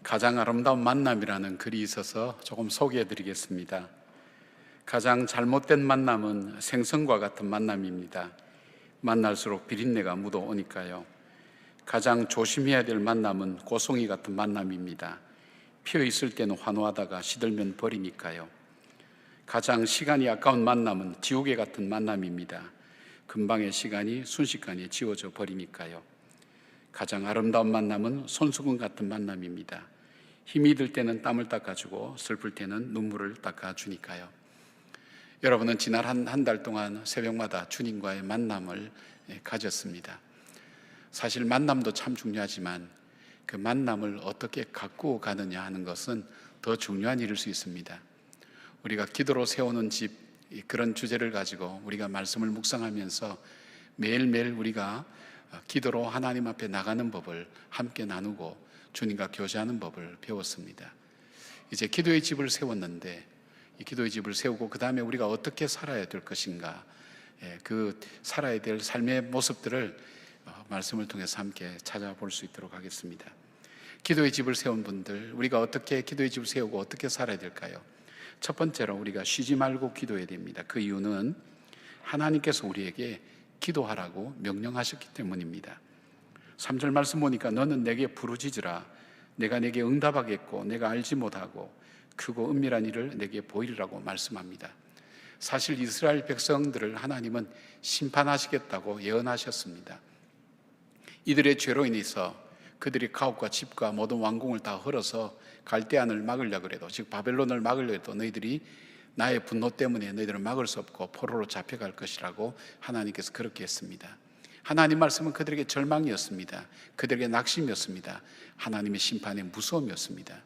가장 아름다운 만남이라는 글이 있어서 조금 소개해 드리겠습니다. 가장 잘못된 만남은 생선과 같은 만남입니다. 만날수록 비린내가 묻어오니까요. 가장 조심해야 될 만남은 고송이 같은 만남입니다. 피어 있을 때는 환호하다가 시들면 버리니까요. 가장 시간이 아까운 만남은 지우개 같은 만남입니다. 금방의 시간이 순식간에 지워져 버리니까요. 가장 아름다운 만남은 손수건 같은 만남입니다. 힘이 들 때는 땀을 닦아주고 슬플 때는 눈물을 닦아주니까요. 여러분은 지난 한 달 동안 새벽마다 주님과의 만남을 가졌습니다. 사실 만남도 참 중요하지만 그 만남을 어떻게 가꾸어 가느냐 하는 것은 더 중요한 일일 수 있습니다. 우리가 기도로 세우는 집, 그런 주제를 가지고 우리가 말씀을 묵상하면서 매일매일 우리가 기도로 하나님 앞에 나가는 법을 함께 나누고 주님과 교제하는 법을 배웠습니다. 이제 기도의 집을 세웠는데 이 기도의 집을 세우고 그 다음에 우리가 어떻게 살아야 될 것인가, 그 살아야 될 삶의 모습들을 말씀을 통해서 함께 찾아볼 수 있도록 하겠습니다. 기도의 집을 세운 분들, 우리가 어떻게 기도의 집을 세우고 어떻게 살아야 될까요? 첫 번째로 우리가 쉬지 말고 기도해야 됩니다. 그 이유는 하나님께서 우리에게 기도하라고 명령하셨기 때문입니다. 3절 말씀 보니까 너는 내게 부르짖으라. 내가 내게 응답하겠고 내가 알지 못하고 크고 은밀한 일을 내게 보이리라고 말씀합니다. 사실 이스라엘 백성들을 하나님은 심판하시겠다고 예언하셨습니다. 이들의 죄로 인해서 그들이 가옥과 집과 모든 왕궁을 다 헐어서 갈대안을 막으려고 해도, 즉 바벨론을 막으려고 해도 너희들이 나의 분노 때문에 너희들을 막을 수 없고 포로로 잡혀갈 것이라고 하나님께서 그렇게 했습니다. 하나님 말씀은 그들에게 절망이었습니다. 그들에게 낙심이었습니다. 하나님의 심판의 무서움이었습니다.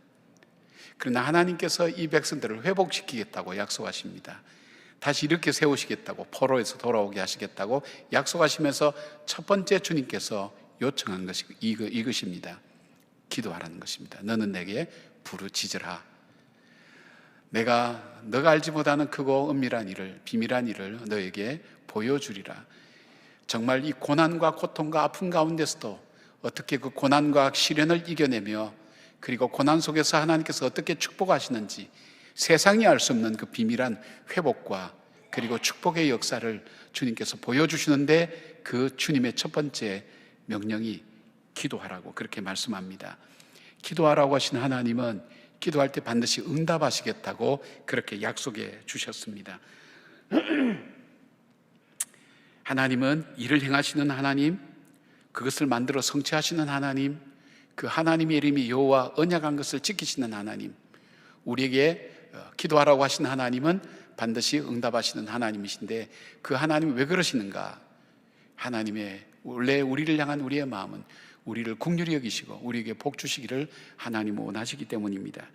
그러나 하나님께서 이 백성들을 회복시키겠다고 약속하십니다. 다시 이렇게 세우시겠다고, 포로에서 돌아오게 하시겠다고 약속하시면서 첫 번째 주님께서 요청한 것이 이것입니다. 기도하라는 것입니다. 너는 내게 부르짖으라. 너가 알지 못하는 크고 은밀한 일을, 비밀한 일을 너에게 보여주리라. 정말 이 고난과 고통과 아픔 가운데서도 어떻게 그 고난과 시련을 이겨내며, 그리고 고난 속에서 하나님께서 어떻게 축복하시는지, 세상이 알 수 없는 그 비밀한 회복과 그리고 축복의 역사를 주님께서 보여주시는데, 그 주님의 첫 번째 명령이 기도하라고 그렇게 말씀합니다. 기도하라고 하신 하나님은 기도할 때 반드시 응답하시겠다고 그렇게 약속해 주셨습니다. 하나님은 일을 행하시는 하나님, 그것을 만들어 성취하시는 하나님, 그 하나님의 이름이 여호와 언약한 것을 지키시는 하나님, 우리에게 기도하라고 하신 하나님은 반드시 응답하시는 하나님이신데, 그 하나님이 왜 그러시는가? 하나님의 원래 우리를 향한 우리의 마음은 우리를 긍휼히 여기시고 우리에게 복 주시기를 하나님은 원하시기 때문입니다.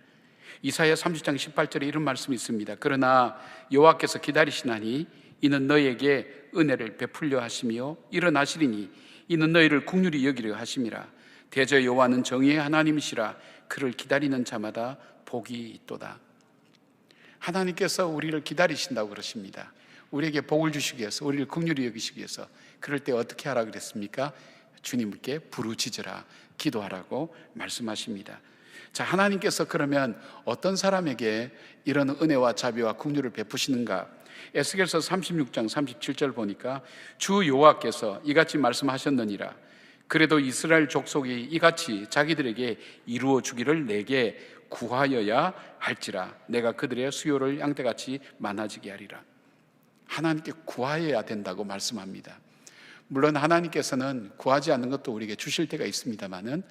이사야 30장 18절에 이런 말씀이 있습니다. 그러나 여호와께서 기다리시나니 이는 너희에게 은혜를 베풀려 하시며 일어나시리니 이는 너희를 긍휼히 여기려 하심이라. 대저 여호와는 정의의 하나님이시라. 그를 기다리는 자마다 복이 있도다. 하나님께서 우리를 기다리신다고 그러십니다. 우리에게 복을 주시기 위해서, 우리를 긍휼히 여기시기 위해서. 그럴 때 어떻게 하라 그랬습니까? 주님께 부르짖으라, 기도하라고 말씀하십니다. 자, 하나님께서 그러면 어떤 사람에게 이런 은혜와 자비와 긍휼을 베푸시는가? 에스겔서 36장 37절 보니까 주 여호와께서 이같이 말씀하셨느니라. 그래도 이스라엘 족속이 이같이 자기들에게 이루어 주기를 내게 구하여야 할지라. 내가 그들의 수요를 양떼같이 많아지게 하리라. 하나님께 구하여야 된다고 말씀합니다. 물론 하나님께서는 구하지 않는 것도 우리에게 주실 때가 있습니다만은,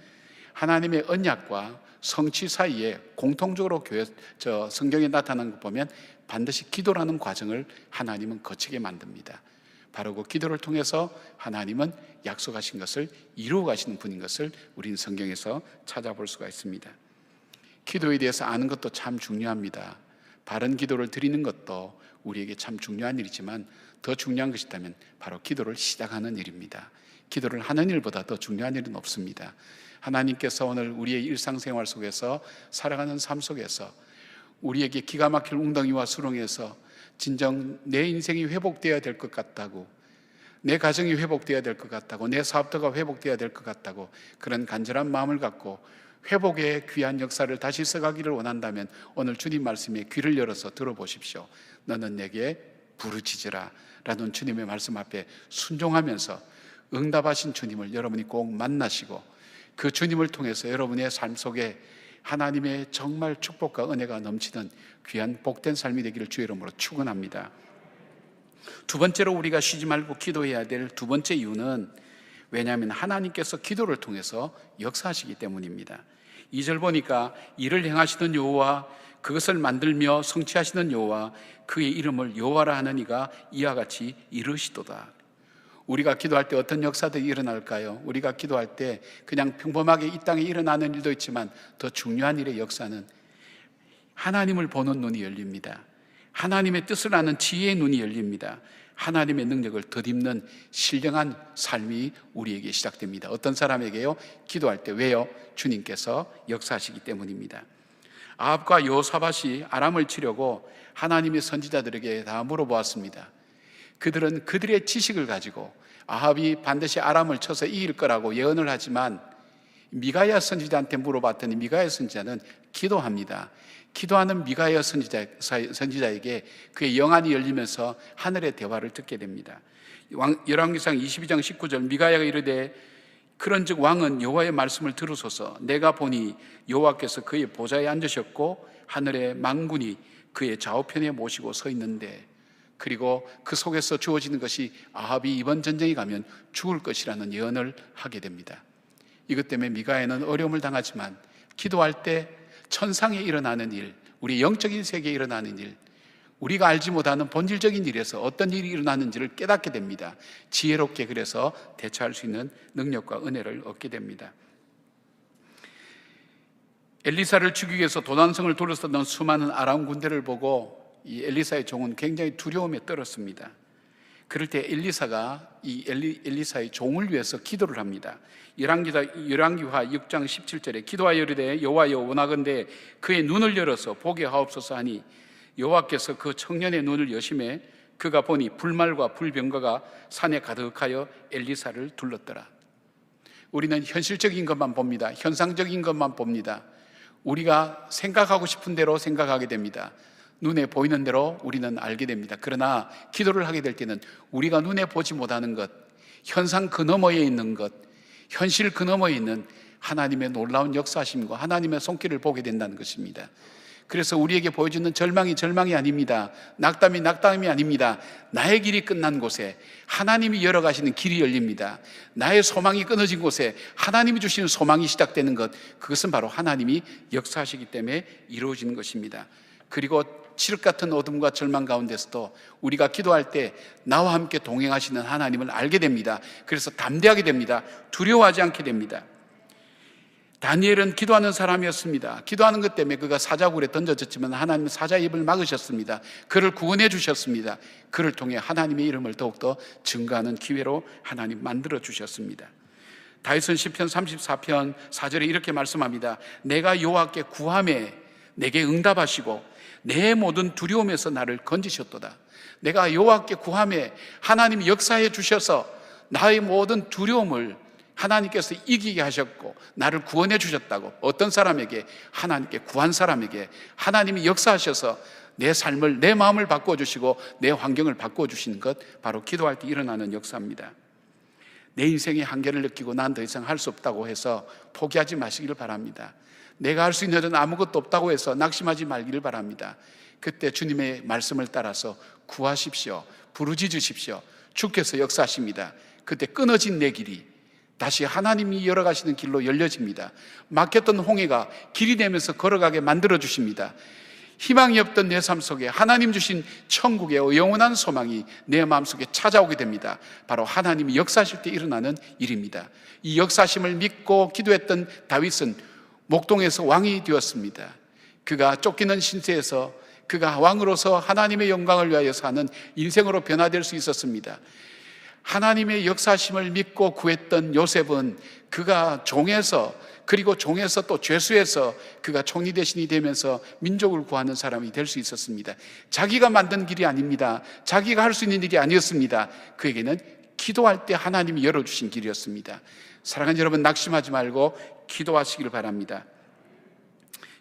하나님의 언약과 성취 사이에 공통적으로 성경에 나타난 것 보면 반드시 기도라는 과정을 하나님은 거치게 만듭니다. 바로 그 기도를 통해서 하나님은 약속하신 것을 이루어 가시는 분인 것을 우리는 성경에서 찾아볼 수가 있습니다. 기도에 대해서 아는 것도 참 중요합니다. 바른 기도를 드리는 것도 우리에게 참 중요한 일이지만, 더 중요한 것이 있다면 바로 기도를 시작하는 일입니다. 기도를 하는 일보다 더 중요한 일은 없습니다. 하나님께서 오늘 우리의 일상생활 속에서, 살아가는 삶 속에서 우리에게 기가 막힐 웅덩이와 수렁에서 진정 내 인생이 회복되어야 될 것 같다고, 내 가정이 회복되어야 될 것 같다고, 내 사업터가 회복되어야 될 것 같다고 그런 간절한 마음을 갖고 회복의 귀한 역사를 다시 써가기를 원한다면 오늘 주님 말씀에 귀를 열어서 들어보십시오. 너는 내게 부르짖으라 라는 주님의 말씀 앞에 순종하면서 응답하신 주님을 여러분이 꼭 만나시고 그 주님을 통해서 여러분의 삶 속에 하나님의 정말 축복과 은혜가 넘치는 귀한 복된 삶이 되기를 주의 이름으로 축원합니다. 두 번째로 우리가 쉬지 말고 기도해야 될 두 번째 이유는 왜냐하면 하나님께서 기도를 통해서 역사하시기 때문입니다. 2절 보니까 이를 행하시는 여호와 그것을 만들며 성취하시는 여호와 그의 이름을 여호와라 하는 이가 이와 같이 이르시도다. 우리가 기도할 때 어떤 역사들이 일어날까요? 우리가 기도할 때 그냥 평범하게 이 땅에 일어나는 일도 있지만 더 중요한 일의 역사는 하나님을 보는 눈이 열립니다. 하나님의 뜻을 아는 지혜의 눈이 열립니다. 하나님의 능력을 덧입는 신령한 삶이 우리에게 시작됩니다. 어떤 사람에게요? 기도할 때. 왜요? 주님께서 역사하시기 때문입니다. 아합과 여호사밧이 아람을 치려고 하나님의 선지자들에게 다 물어보았습니다. 그들은 그들의 지식을 가지고 아합이 반드시 아람을 쳐서 이길 거라고 예언을 하지만 미가야 선지자한테 물어봤더니 미가야 선지자는 기도합니다. 기도하는 미가야 선지자에게 그의 영안이 열리면서 하늘의 대화를 듣게 됩니다. 열왕기상 22장 19절 미가야가 이르되 그런즉 왕은 여호와의 말씀을 들으소서. 내가 보니 여호와께서 그의 보좌에 앉으셨고 하늘의 만군이 그의 좌우편에 모시고 서 있는데, 그리고 그 속에서 주어지는 것이 아합이 이번 전쟁에 가면 죽을 것이라는 예언을 하게 됩니다. 이것 때문에 미가야는 어려움을 당하지만 기도할 때 천상에 일어나는 일, 우리 영적인 세계에 일어나는 일, 우리가 알지 못하는 본질적인 일에서 어떤 일이 일어나는지를 깨닫게 됩니다. 지혜롭게 그래서 대처할 수 있는 능력과 은혜를 얻게 됩니다. 엘리사를 죽이기 위해서 도단성을 둘러쌌던 수많은 아람 군대를 보고 이 엘리사의 종은 굉장히 두려움에 떨었습니다. 그럴 때 엘리사가 이 엘리사의 종을 위해서 기도를 합니다. 열왕기하 6장 17절에 기도하여 이르되 여호와여 원하건대 그의 눈을 열어서 보게 하옵소서 하니 여호와께서 그 청년의 눈을 여심해 그가 보니 불말과 불병거가 산에 가득하여 엘리사를 둘렀더라. 우리는 현실적인 것만 봅니다. 현상적인 것만 봅니다. 우리가 생각하고 싶은 대로 생각하게 됩니다. 눈에 보이는 대로 우리는 알게 됩니다. 그러나 기도를 하게 될 때는 우리가 눈에 보지 못하는 것, 현상 그 너머에 있는 것, 현실 그 너머에 있는 하나님의 놀라운 역사심과 하나님의 손길을 보게 된다는 것입니다. 그래서 우리에게 보여주는 절망이 절망이 아닙니다. 낙담이 낙담이 아닙니다. 나의 길이 끝난 곳에 하나님이 열어가시는 길이 열립니다. 나의 소망이 끊어진 곳에 하나님이 주시는 소망이 시작되는 것, 그것은 바로 하나님이 역사하시기 때문에 이루어지는 것입니다. 그리고 칠흑 같은 어둠과 절망 가운데서도 우리가 기도할 때 나와 함께 동행하시는 하나님을 알게 됩니다. 그래서 담대하게 됩니다. 두려워하지 않게 됩니다. 다니엘은 기도하는 사람이었습니다. 기도하는 것 때문에 그가 사자굴에 던져졌지만 하나님은 사자의 입을 막으셨습니다. 그를 구원해 주셨습니다. 그를 통해 하나님의 이름을 더욱더 증거하는 기회로 하나님 만들어 주셨습니다. 다윗은 시편 34편 4절에 이렇게 말씀합니다. 내가 여호와께 구하매 내게 응답하시고 내 모든 두려움에서 나를 건지셨도다. 내가 여호와께 구하매 하나님이 역사해 주셔서 나의 모든 두려움을 하나님께서 이기게 하셨고 나를 구원해 주셨다고. 어떤 사람에게? 하나님께 구한 사람에게 하나님이 역사하셔서 내 삶을, 내 마음을 바꿔주시고 내 환경을 바꿔주시는 것, 바로 기도할 때 일어나는 역사입니다. 내 인생의 한계를 느끼고 난 더 이상 할 수 없다고 해서 포기하지 마시기를 바랍니다. 내가 할 수 있는 일은 아무것도 없다고 해서 낙심하지 말기를 바랍니다. 그때 주님의 말씀을 따라서 구하십시오. 부르짖으십시오. 주께서 역사하십니다. 그때 끊어진 내 길이 다시 하나님이 열어가시는 길로 열려집니다. 막혔던 홍해가 길이 되면서 걸어가게 만들어주십니다. 희망이 없던 내 삶 속에 하나님 주신 천국의 영원한 소망이 내 마음속에 찾아오게 됩니다. 바로 하나님이 역사하실 때 일어나는 일입니다. 이 역사심을 믿고 기도했던 다윗은 목동에서 왕이 되었습니다. 그가 쫓기는 신세에서 그가 왕으로서 하나님의 영광을 위하여 사는 인생으로 변화될 수 있었습니다. 하나님의 역사심을 믿고 구했던 요셉은 그가 종에서, 그리고 종에서 또 죄수에서 그가 총리 대신이 되면서 민족을 구하는 사람이 될 수 있었습니다. 자기가 만든 길이 아닙니다. 자기가 할 수 있는 일이 아니었습니다. 그에게는 기도할 때 하나님이 열어주신 길이었습니다. 사랑하는 여러분, 낙심하지 말고 기도하시길 바랍니다.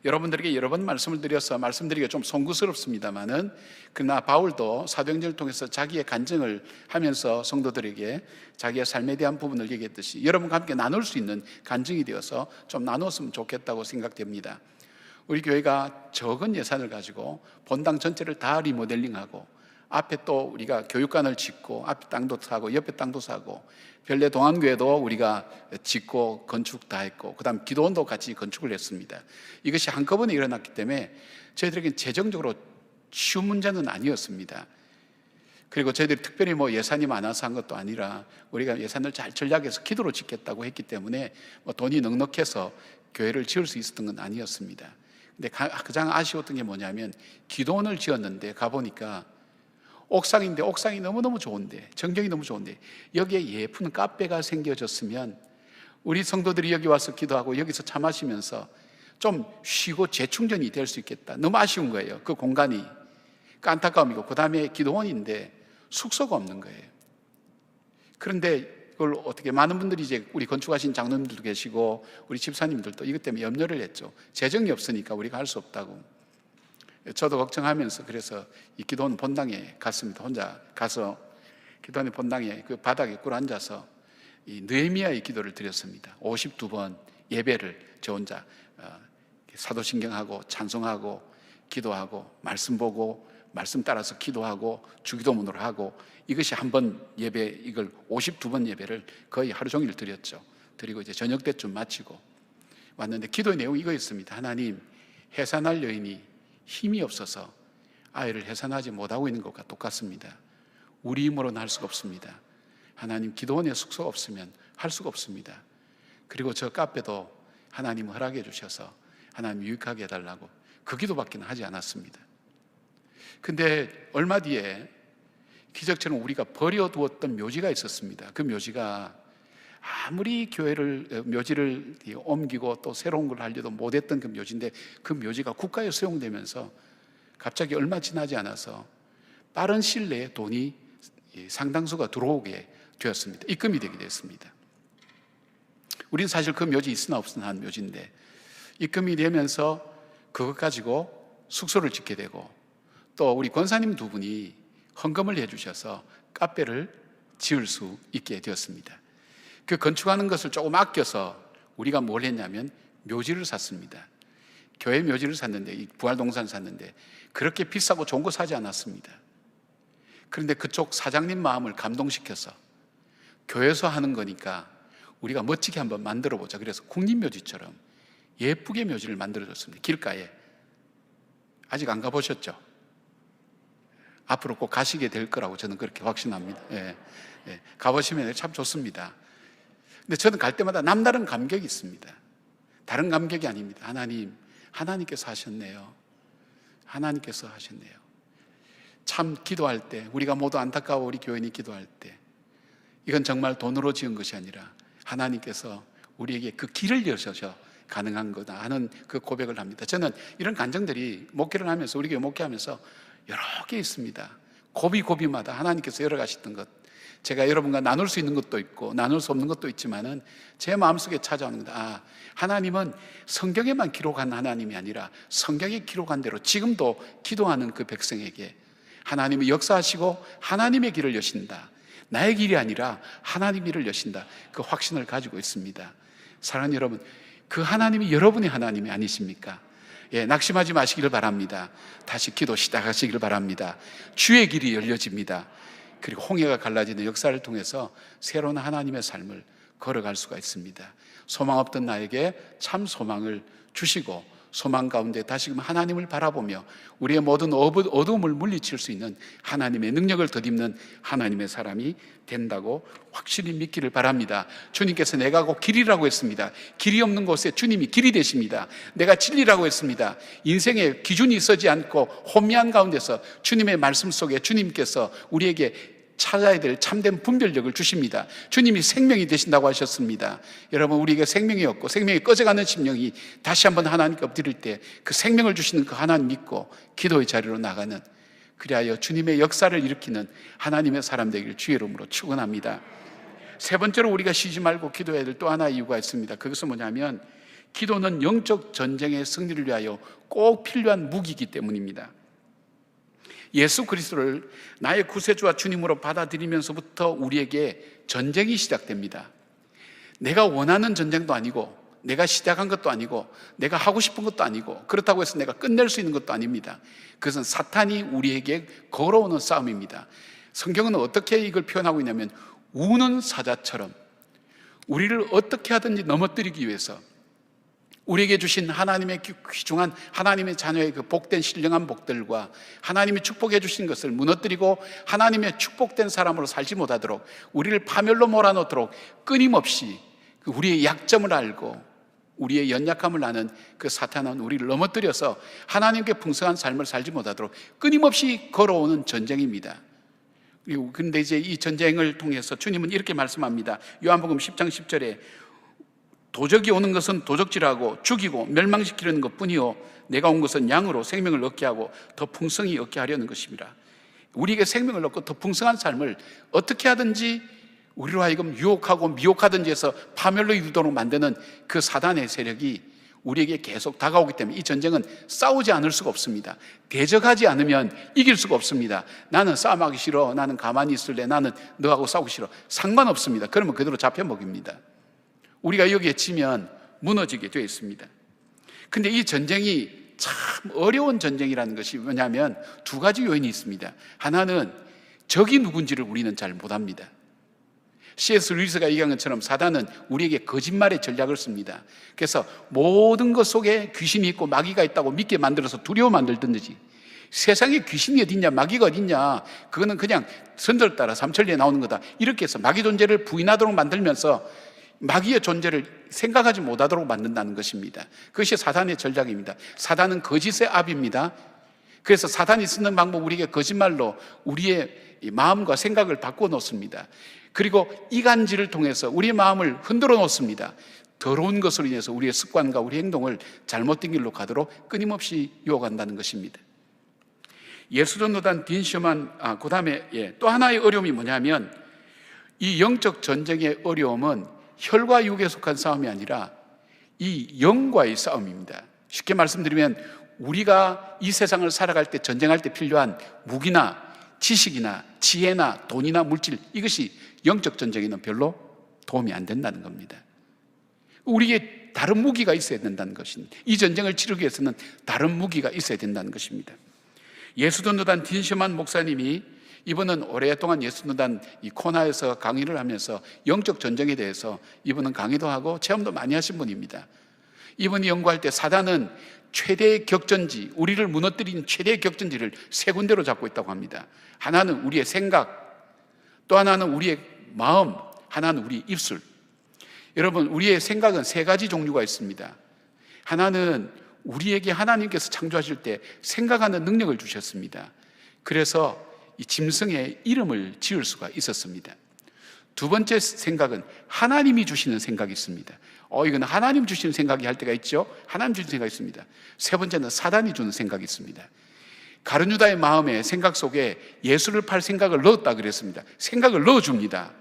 여러분들에게 여러 번 말씀을 드려서 말씀드리기가 좀 송구스럽습니다만은, 그러나 바울도 사도행전을 통해서 자기의 간증을 하면서 성도들에게 자기의 삶에 대한 부분을 얘기했듯이 여러분과 함께 나눌 수 있는 간증이 되어서 좀 나눴으면 좋겠다고 생각됩니다. 우리 교회가 적은 예산을 가지고 본당 전체를 다 리모델링하고, 앞에 또 우리가 교육관을 짓고, 앞에 땅도 사고 옆에 땅도 사고, 별내 동안교회도 우리가 짓고 건축 다 했고, 그 다음 기도원도 같이 건축을 했습니다. 이것이 한꺼번에 일어났기 때문에 저희들에게 재정적으로 쉬운 문제는 아니었습니다. 그리고 저희들이 특별히 예산이 많아서 한 것도 아니라 우리가 예산을 잘 전략해서 기도로 짓겠다고 했기 때문에 돈이 넉넉해서 교회를 지을 수 있었던 건 아니었습니다. 근데 가장 아쉬웠던 게 뭐냐면, 기도원을 지었는데 가보니까 옥상인데, 옥상이 너무너무 좋은데, 전경이 너무 좋은데 여기에 예쁜 카페가 생겨졌으면 우리 성도들이 여기 와서 기도하고 여기서 차 마시면서 좀 쉬고 재충전이 될 수 있겠다. 너무 아쉬운 거예요. 그 공간이. 그 안타까움이고, 그 다음에 기도원인데 숙소가 없는 거예요. 그런데 그걸 어떻게, 많은 분들이 이제 우리 건축하신 장로님들도 계시고 우리 집사님들도 이것 때문에 염려를 했죠. 재정이 없으니까 우리가 할 수 없다고. 저도 걱정하면서 그래서 이 기도원 본당에 갔습니다. 혼자 가서 기도원의 본당에 그 바닥에 꿇어 앉아서 이 느헤미야의 기도를 드렸습니다. 52번 예배를 저 혼자 사도신경하고 찬송하고 기도하고 말씀 보고 말씀 따라서 기도하고 주기도문으로 하고, 이것이 한 번 예배, 이걸 52번 예배를 거의 하루 종일 드렸죠. 드리고 이제 저녁 때쯤 마치고 왔는데, 기도의 내용이 이거였습니다. 하나님, 해산할 여인이 힘이 없어서 아이를 해산하지 못하고 있는 것과 똑같습니다. 우리 힘으로는 할 수가 없습니다. 하나님, 기도원에 숙소가 없으면 할 수가 없습니다. 그리고 저 카페도 하나님 허락해 주셔서 하나님 유익하게 해달라고, 그 기도밖에 하지 않았습니다. 근데 얼마 뒤에 기적처럼 우리가 버려두었던 묘지가 있었습니다. 그 묘지가 아무리 묘지를 옮기고 또 새로운 걸 하려도 못했던 그 묘지인데, 그 묘지가 국가에 수용되면서 갑자기 얼마 지나지 않아서 빠른 시일 내에 돈이 상당수가 들어오게 되었습니다. 입금이 되게 됐습니다. 우리는 사실 그 묘지 있으나 없으나 한 묘지인데, 입금이 되면서 그것 가지고 숙소를 짓게 되고, 또 우리 권사님 두 분이 헌금을 해주셔서 카페를 지을 수 있게 되었습니다. 그 건축하는 것을 조금 아껴서 우리가 뭘 했냐면 묘지를 샀습니다. 교회 묘지를 샀는데, 부활동산 샀는데 그렇게 비싸고 좋은 거 사지 않았습니다. 그런데 그쪽 사장님 마음을 감동시켜서 교회에서 하는 거니까 우리가 멋지게 한번 만들어 보자. 그래서 국립묘지처럼 예쁘게 묘지를 만들어줬습니다. 길가에. 아직 안 가보셨죠? 앞으로 꼭 가시게 될 거라고 저는 그렇게 확신합니다. 가보시면 참 좋습니다. 근데 저는 갈 때마다 남다른 감격이 있습니다. 다른 감격이 아닙니다. 하나님께서 하셨네요. 하나님께서 하셨네요. 참 기도할 때, 우리가 모두 안타까워 우리 교인이 기도할 때, 이건 정말 돈으로 지은 것이 아니라 하나님께서 우리에게 그 길을 여셔서 가능한 거다 하는 그 고백을 합니다. 저는 이런 간증들이 목회를 하면서, 우리 교회 목회하면서 여러 개 있습니다. 고비마다 하나님께서 열어가셨던 것, 제가 여러분과 나눌 수 있는 것도 있고 나눌 수 없는 것도 있지만은 제 마음속에 찾아오는 것, 하나님은 성경에만 기록한 하나님이 아니라 성경에 기록한 대로 지금도 기도하는 그 백성에게 하나님이 역사하시고 하나님의 길을 여신다. 나의 길이 아니라 하나님의 길을 여신다. 그 확신을 가지고 있습니다. 사랑하는 여러분, 그 하나님이 여러분의 하나님이 아니십니까? 낙심하지 마시기를 바랍니다. 다시 기도 시작하시기를 바랍니다. 주의 길이 열려집니다. 그리고 홍해가 갈라지는 역사를 통해서 새로운 하나님의 삶을 걸어갈 수가 있습니다. 소망 없던 나에게 참 소망을 주시고, 소망 가운데 다시금 하나님을 바라보며 우리의 모든 어두움을 물리칠 수 있는 하나님의 능력을 덧입는 하나님의 사람이 된다고 확실히 믿기를 바랍니다. 주님께서 내가 곧 길이라고 했습니다. 길이 없는 곳에 주님이 길이 되십니다. 내가 진리라고 했습니다. 인생의 기준이 서지 않고 혼미한 가운데서 주님의 말씀 속에 주님께서 우리에게 찾아야 될 참된 분별력을 주십니다. 주님이 생명이 되신다고 하셨습니다. 여러분, 우리에게 생명이 없고 생명이 꺼져가는 심령이 다시 한번 하나님께 엎드릴 때 그 생명을 주시는 그 하나님 믿고 기도의 자리로 나가는 그리하여 주님의 역사를 일으키는 하나님의 사람 되기를 주의 이름으로 축원합니다. 세 번째로 우리가 쉬지 말고 기도해야 될 또 하나의 이유가 있습니다. 그것은 뭐냐면 기도는 영적 전쟁의 승리를 위하여 꼭 필요한 무기이기 때문입니다. 예수 그리스도를 나의 구세주와 주님으로 받아들이면서부터 우리에게 전쟁이 시작됩니다. 내가 원하는 전쟁도 아니고, 내가 시작한 것도 아니고, 내가 하고 싶은 것도 아니고, 그렇다고 해서 내가 끝낼 수 있는 것도 아닙니다. 그것은 사탄이 우리에게 걸어오는 싸움입니다. 성경은 어떻게 이걸 표현하고 있냐면 우는 사자처럼 우리를 어떻게 하든지 넘어뜨리기 위해서 우리에게 주신 하나님의 귀중한 하나님의 자녀의 그 복된 신령한 복들과 하나님이 축복해 주신 것을 무너뜨리고 하나님의 축복된 사람으로 살지 못하도록 우리를 파멸로 몰아넣도록 끊임없이 우리의 약점을 알고 우리의 연약함을 아는 그 사탄은 우리를 넘어뜨려서 하나님께 풍성한 삶을 살지 못하도록 끊임없이 걸어오는 전쟁입니다. 그런데 이제 이 전쟁을 통해서 주님은 이렇게 말씀합니다. 요한복음 10장 10절에 도적이 오는 것은 도적질하고 죽이고 멸망시키려는 것뿐이요 내가 온 것은 양으로 생명을 얻게 하고 더 풍성히 얻게 하려는 것입니다. 우리에게 생명을 얻고 더 풍성한 삶을 어떻게 하든지 우리로 하여금 유혹하고 미혹하든지 해서 파멸로 이르도록 만드는 그 사단의 세력이 우리에게 계속 다가오기 때문에 이 전쟁은 싸우지 않을 수가 없습니다. 대적하지 않으면 이길 수가 없습니다. 나는 싸움하기 싫어, 나는 가만히 있을래, 나는 너하고 싸우기 싫어, 상관없습니다. 그러면 그대로 잡혀먹입니다. 우리가 여기에 지면 무너지게 되어 있습니다. 근데 이 전쟁이 참 어려운 전쟁이라는 것이 뭐냐면 두 가지 요인이 있습니다. 하나는 적이 누군지를 우리는 잘 못합니다. C.S. 루이스가 얘기한 것처럼 사단은 우리에게 거짓말의 전략을 씁니다. 그래서 모든 것 속에 귀신이 있고 마귀가 있다고 믿게 만들어서 두려워 만들든지, 세상에 귀신이 어딨냐 마귀가 어딨냐 그거는 그냥 선절 따라 삼천리에 나오는 거다 이렇게 해서 마귀 존재를 부인하도록 만들면서 마귀의 존재를 생각하지 못하도록 만든다는 것입니다. 그것이 사단의 전략입니다. 사단은 거짓의 압입니다. 그래서 사단이 쓰는 방법, 우리에게 거짓말로 우리의 마음과 생각을 바꿔 놓습니다. 그리고 이간질을 통해서 우리의 마음을 흔들어 놓습니다. 더러운 것으로 인해서 우리의 습관과 우리 행동을 잘못된 길로 가도록 끊임없이 유혹한다는 것입니다. 예수전도단 딘셔만, 그 다음에 또 하나의 어려움이 뭐냐면 이 영적 전쟁의 어려움은 혈과 육에 속한 싸움이 아니라 이 영과의 싸움입니다. 쉽게 말씀드리면 우리가 이 세상을 살아갈 때, 전쟁할 때 필요한 무기나 지식이나 지혜나 돈이나 물질, 이것이 영적 전쟁에는 별로 도움이 안 된다는 겁니다. 우리에게 다른 무기가 있어야 된다는 것입니다. 이 전쟁을 치르기 위해서는 다른 무기가 있어야 된다는 것입니다. 예수전도단 딘셔만 목사님이 이분은 오랫동안 예수전도단 이 코나에서 강의를 하면서 영적 전쟁에 대해서 이분은 강의도 하고 체험도 많이 하신 분입니다. 이분이 연구할 때 사단은 최대의 격전지, 우리를 무너뜨린 최대의 격전지를 세 군데로 잡고 있다고 합니다. 하나는 우리의 생각, 또 하나는 우리의 마음, 하나는 우리 입술. 여러분, 우리의 생각은 세 가지 종류가 있습니다. 하나는 우리에게 하나님께서 창조하실 때 생각하는 능력을 주셨습니다. 그래서 이 짐승의 이름을 지을 수가 있었습니다. 두 번째 생각은 하나님이 주시는 생각이 있습니다. 이건 하나님 주시는 생각이 할 때가 있죠. 하나님 주시는 생각이 있습니다. 세 번째는 사단이 주는 생각이 있습니다. 가룟유다의 마음에, 생각 속에 예수를 팔 생각을 넣었다 그랬습니다. 생각을 넣어줍니다.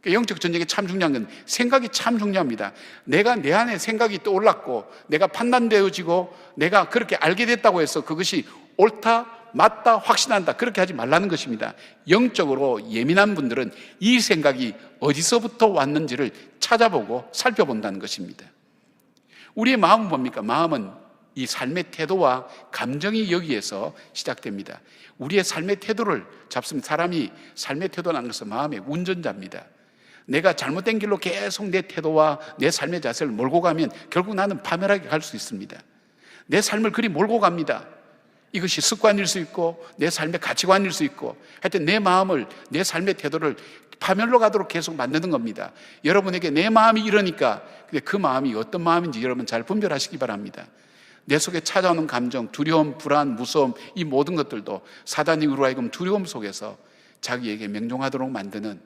영적 전쟁에 참 중요한 건 생각이 참 중요합니다. 내가 내 안에 생각이 떠올랐고 내가 판단되어지고 내가 그렇게 알게 됐다고 해서 그것이 옳다, 맞다, 확신한다, 그렇게 하지 말라는 것입니다. 영적으로 예민한 분들은 이 생각이 어디서부터 왔는지를 찾아보고 살펴본다는 것입니다. 우리의 마음은 뭡니까? 마음은 이 삶의 태도와 감정이 여기에서 시작됩니다. 우리의 삶의 태도를 잡습니다. 사람이 삶의 태도라는 것은 마음의 운전자입니다. 내가 잘못된 길로 계속 내 태도와 내 삶의 자세를 몰고 가면 결국 나는 파멸하게 갈 수 있습니다. 내 삶을 그리 몰고 갑니다. 이것이 습관일 수 있고 내 삶의 가치관일 수 있고, 하여튼 내 마음을, 내 삶의 태도를 파멸로 가도록 계속 만드는 겁니다. 여러분에게 내 마음이 이러니까 그 마음이 어떤 마음인지 여러분 잘 분별하시기 바랍니다. 내 속에 찾아오는 감정, 두려움, 불안, 무서움, 이 모든 것들도 사단이 우리로 하여금 두려움 속에서 자기에게 명령하도록 만드는,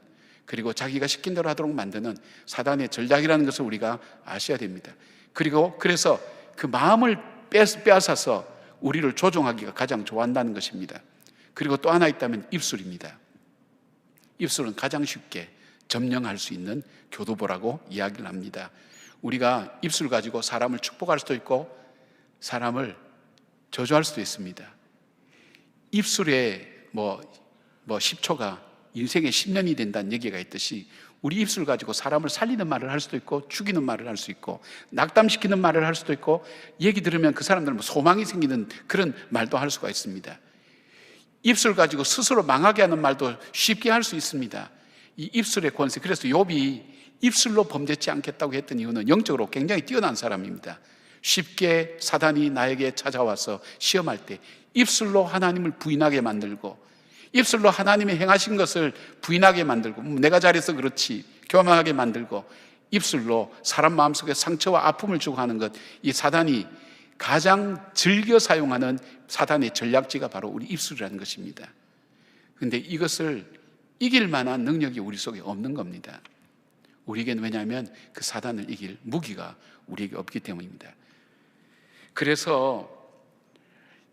그리고 자기가 시킨 대로 하도록 만드는 사단의 전략이라는 것을 우리가 아셔야 됩니다. 그리고 그래서 그 마음을 빼앗아서 우리를 조종하기가 가장 좋아한다는 것입니다. 그리고 또 하나 있다면 입술입니다. 입술은 가장 쉽게 점령할 수 있는 교두보라고 이야기를 합니다. 우리가 입술 가지고 사람을 축복할 수도 있고 사람을 저주할 수도 있습니다. 입술에 10초가 인생의 10년이 된다는 얘기가 있듯이 우리 입술 가지고 사람을 살리는 말을 할 수도 있고 죽이는 말을 할 수 있고 낙담시키는 말을 할 수도 있고 얘기 들으면 그 사람들은 소망이 생기는 그런 말도 할 수가 있습니다. 입술 가지고 스스로 망하게 하는 말도 쉽게 할 수 있습니다. 이 입술의 권세, 그래서 욥이 입술로 범죄치 않겠다고 했던 이유는 영적으로 굉장히 뛰어난 사람입니다. 쉽게 사단이 나에게 찾아와서 시험할 때 입술로 하나님을 부인하게 만들고 입술로 하나님의 행하신 것을 부인하게 만들고 내가 잘해서 그렇지 교만하게 만들고 입술로 사람 마음속에 상처와 아픔을 주고 하는 것, 이 사단이 가장 즐겨 사용하는 사단의 전략지가 바로 우리 입술이라는 것입니다. 그런데 이것을 이길 만한 능력이 우리 속에 없는 겁니다. 우리에게는 왜냐하면 그 사단을 이길 무기가 우리에게 없기 때문입니다. 그래서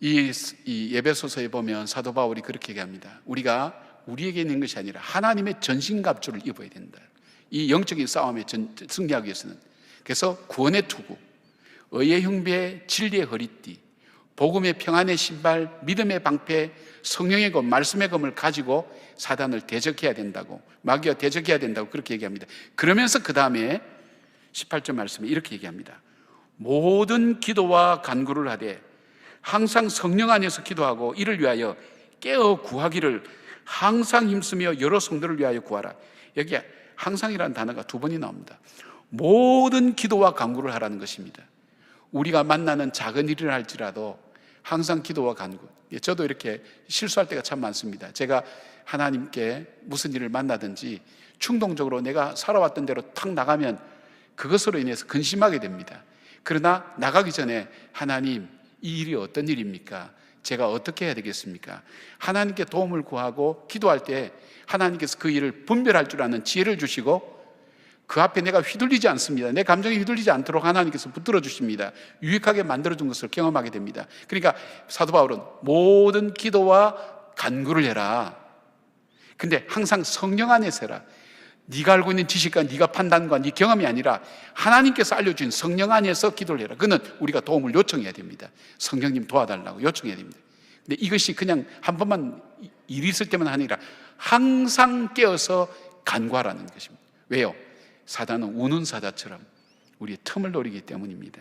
이 에베소서에 보면 사도 바울이 그렇게 얘기합니다. 우리가 우리에게 있는 것이 아니라 하나님의 전신갑주를 입어야 된다. 이 영적인 싸움에 승리하기 위해서는. 그래서 구원의 투구, 의의 흉배, 진리의 허리띠, 복음의 평안의 신발, 믿음의 방패, 성령의 검, 말씀의 검을 가지고 사단을 대적해야 된다고, 마귀와 대적해야 된다고 그렇게 얘기합니다. 그러면서 그 다음에 18절 말씀에 이렇게 얘기합니다. 모든 기도와 간구를 하되 항상 성령 안에서 기도하고 이를 위하여 깨어 구하기를 항상 힘쓰며 여러 성도를 위하여 구하라. 여기에 항상이라는 단어가 2번이 나옵니다. 모든 기도와 간구를 하라는 것입니다. 우리가 만나는 작은 일을 할지라도 항상 기도와 간구. 저도 이렇게 실수할 때가 참 많습니다. 제가 하나님께 무슨 일을 만나든지 충동적으로 내가 살아왔던 대로 탁 나가면 그것으로 인해서 근심하게 됩니다. 그러나 나가기 전에 하나님, 이 일이 어떤 일입니까? 제가 어떻게 해야 되겠습니까? 하나님께 도움을 구하고 기도할 때 하나님께서 그 일을 분별할 줄 아는 지혜를 주시고 그 앞에 내가 휘둘리지 않습니다. 내 감정이 휘둘리지 않도록 하나님께서 붙들어 주십니다. 유익하게 만들어준 것을 경험하게 됩니다. 그러니까 사도 바울은 모든 기도와 간구를 해라. 근데 항상 성령 안에서 해라. 네가 알고 있는 지식과 네가 판단과 네 경험이 아니라 하나님께서 알려준 성령 안에서 기도를 해라. 그는 우리가 도움을 요청해야 됩니다. 성령님 도와달라고 요청해야 됩니다. 근데 이것이 그냥 한 번만 일이 있을 때만 아니라 항상 깨어서 간구하라는 것입니다. 왜요? 사단은 우는 사자처럼 우리의 틈을 노리기 때문입니다.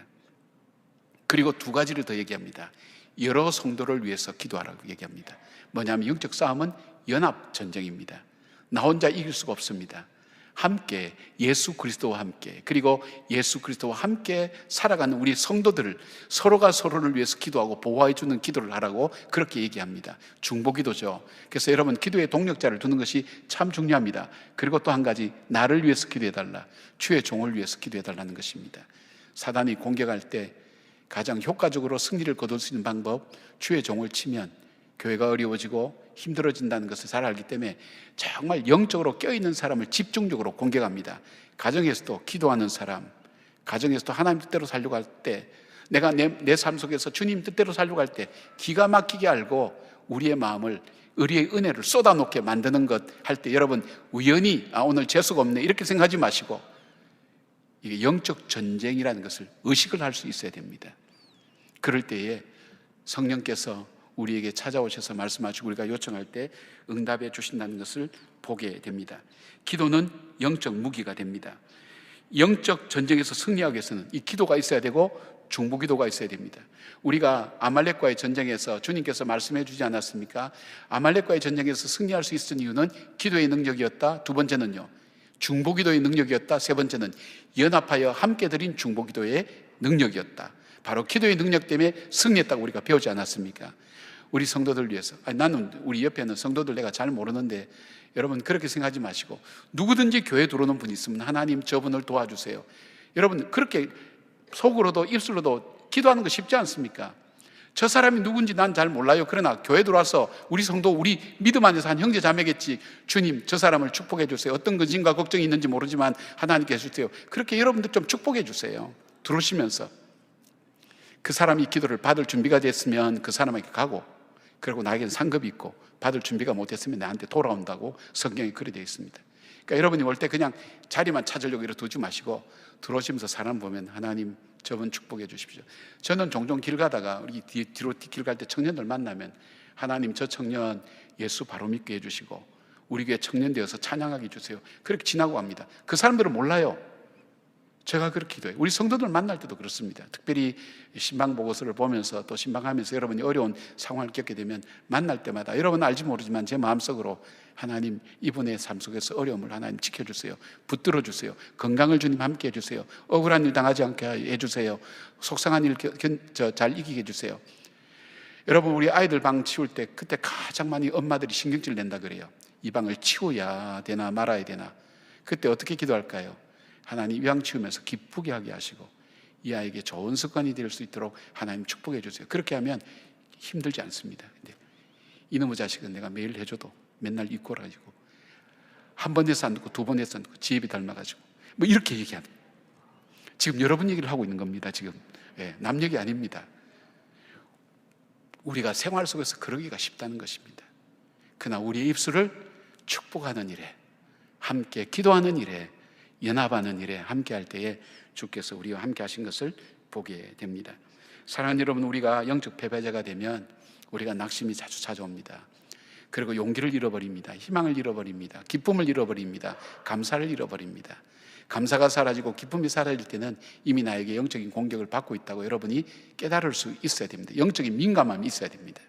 그리고 2가지를 더 얘기합니다. 여러 성도를 위해서 기도하라고 얘기합니다. 뭐냐면 영적 싸움은 연합전쟁입니다. 나 혼자 이길 수가 없습니다. 함께 예수 그리스도와 함께, 그리고 예수 그리스도와 함께 살아가는 우리 성도들을 서로가 서로를 위해서 기도하고 보호해 주는 기도를 하라고 그렇게 얘기합니다. 중보기도죠. 그래서 여러분 기도의 동력자를 두는 것이 참 중요합니다. 그리고 또 한 가지, 나를 위해서 기도해달라, 주의 종을 위해서 기도해달라는 것입니다. 사단이 공격할 때 가장 효과적으로 승리를 거둘 수 있는 방법, 주의 종을 치면 교회가 어려워지고 힘들어진다는 것을 잘 알기 때문에 정말 영적으로 껴있는 사람을 집중적으로 공격합니다. 가정에서도 기도하는 사람, 가정에서도 하나님 뜻대로 살려고 할 때, 내가 내 삶 속에서 주님 뜻대로 살려고 할 때 기가 막히게 알고 우리의 마음을 의리의 은혜를 쏟아놓게 만드는 것 할 때 여러분 우연히 오늘 재수가 없네 이렇게 생각하지 마시고 이게 영적 전쟁이라는 것을 의식을 할 수 있어야 됩니다. 그럴 때에 성령께서 우리에게 찾아오셔서 말씀하시고 우리가 요청할 때 응답해 주신다는 것을 보게 됩니다. 기도는 영적 무기가 됩니다. 영적 전쟁에서 승리하기 위해서는 이 기도가 있어야 되고 중보기도가 있어야 됩니다. 우리가 아말렉과의 전쟁에서 주님께서 말씀해 주지 않았습니까? 아말렉과의 전쟁에서 승리할 수 있었던 이유는 기도의 능력이었다. 2번째는요, 중보기도의 능력이었다. 3번째는 연합하여 함께 드린 중보기도의 능력이었다. 바로 기도의 능력 때문에 승리했다고 우리가 배우지 않았습니까? 우리 성도들 위해서, 나는 우리 옆에 있는 성도들 내가 잘 모르는데 여러분 그렇게 생각하지 마시고 누구든지 교회 들어오는 분이 있으면 하나님 저분을 도와주세요. 여러분 그렇게 속으로도 입술로도 기도하는 거 쉽지 않습니까? 저 사람이 누군지 난 잘 몰라요. 그러나 교회 들어와서 우리 성도, 우리 믿음 안에서 한 형제 자매겠지. 주님 저 사람을 축복해 주세요. 어떤 근심과 걱정이 있는지 모르지만 하나님께 해주세요. 그렇게 여러분들 좀 축복해 주세요. 들어오시면서 그 사람이 기도를 받을 준비가 됐으면 그 사람에게 가고 그리고 나에게는 상급이 있고 받을 준비가 못했으면 나한테 돌아온다고 성경에 그리 되어 있습니다. 그러니까 여러분이 올 때 그냥 자리만 찾으려고 이렇게 두지 마시고 들어오시면서 사람 보면 하나님 저분 축복해 주십시오. 저는 종종 길 가다가 우리 뒤로 길 갈 때 청년들 만나면 하나님 저 청년 예수 바로 믿게 해주시고 우리 교회 청년 되어서 찬양하게 해주세요. 그렇게 지나고 갑니다. 그 사람들은 몰라요. 제가 그렇게 기도해요. 우리 성도들 만날 때도 그렇습니다. 특별히 신방 보고서를 보면서 또 신방하면서 여러분이 어려운 상황을 겪게 되면 만날 때마다 여러분은 알지 모르지만 제 마음속으로 하나님 이분의 삶 속에서 어려움을 하나님 지켜주세요. 붙들어 주세요. 건강을 주님 함께 해주세요. 억울한 일 당하지 않게 해주세요. 속상한 일 잘 이기게 해주세요. 여러분 우리 아이들 방 치울 때 그때 가장 많이 엄마들이 신경질 낸다 그래요. 이 방을 치워야 되나 말아야 되나. 그때 어떻게 기도할까요? 하나님 이 방 치우면서 기쁘게 하게 하시고 이 아이에게 좋은 습관이 될 수 있도록 하나님 축복해 주세요. 그렇게 하면 힘들지 않습니다. 근데 이놈의 자식은 내가 매일 해줘도 맨날 입고라가지고 한 번 해서 안 듣고 두 번 해서 안 듣고 지혜비 닮아가지고 뭐 이렇게 얘기하는, 지금 여러분 얘기를 하고 있는 겁니다. 지금 남 얘기 아닙니다. 우리가 생활 속에서 그러기가 쉽다는 것입니다. 그러나 우리의 입술을 축복하는 일에, 함께 기도하는 일에, 연합하는 일에 함께 할 때에 주께서 우리와 함께 하신 것을 보게 됩니다. 사랑하는 여러분, 우리가 영적 패배자가 되면 우리가 낙심이 자주 찾아옵니다. 그리고 용기를 잃어버립니다. 희망을 잃어버립니다. 기쁨을 잃어버립니다. 감사를 잃어버립니다. 감사가 사라지고 기쁨이 사라질 때는 이미 나에게 영적인 공격을 받고 있다고 여러분이 깨달을 수 있어야 됩니다. 영적인 민감함이 있어야 됩니다.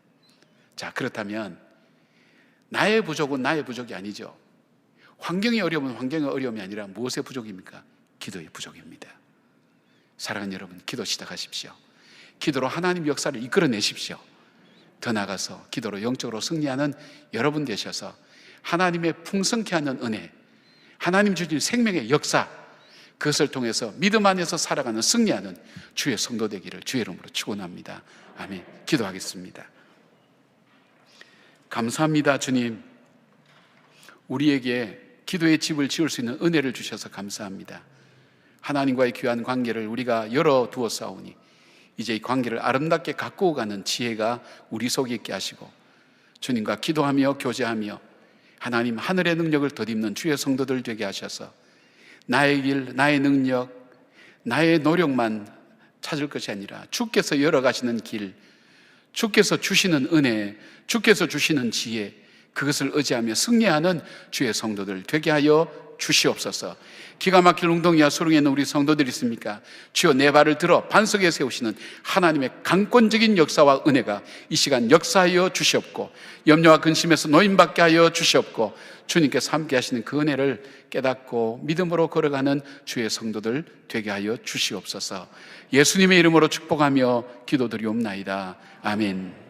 자, 그렇다면 나의 부족은 나의 부족이 아니죠. 환경의 어려움은 환경의 어려움이 아니라 무엇의 부족입니까? 기도의 부족입니다. 사랑하는 여러분, 기도 시작하십시오. 기도로 하나님 역사를 이끌어내십시오. 더 나아가서 기도로 영적으로 승리하는 여러분 되셔서 하나님의 풍성케 하는 은혜, 하나님 주신 생명의 역사, 그것을 통해서 믿음 안에서 살아가는 승리하는 주의 성도 되기를 주의 이름으로 축원합니다. 아멘. 기도하겠습니다. 감사합니다. 주님, 우리에게 기도의 집을 지을 수 있는 은혜를 주셔서 감사합니다. 하나님과의 귀한 관계를 우리가 열어두었사오니 이제 이 관계를 아름답게 가꾸어가는 지혜가 우리 속에 있게 하시고 주님과 기도하며 교제하며 하나님 하늘의 능력을 덧입는 주의 성도들 되게 하셔서 나의 길, 나의 능력, 나의 노력만 찾을 것이 아니라 주께서 열어가시는 길, 주께서 주시는 은혜, 주께서 주시는 지혜, 그것을 의지하며 승리하는 주의 성도들 되게 하여 주시옵소서. 기가 막힐 웅덩이와 수렁에 있는 우리 성도들이 있습니까? 주여 내 발을 들어 반석에 세우시는 하나님의 강권적인 역사와 은혜가 이 시간 역사하여 주시옵고 염려와 근심에서 노임받게 하여 주시옵고 주님께서 함께 하시는 그 은혜를 깨닫고 믿음으로 걸어가는 주의 성도들 되게 하여 주시옵소서. 예수님의 이름으로 축복하며 기도드리옵나이다. 아멘.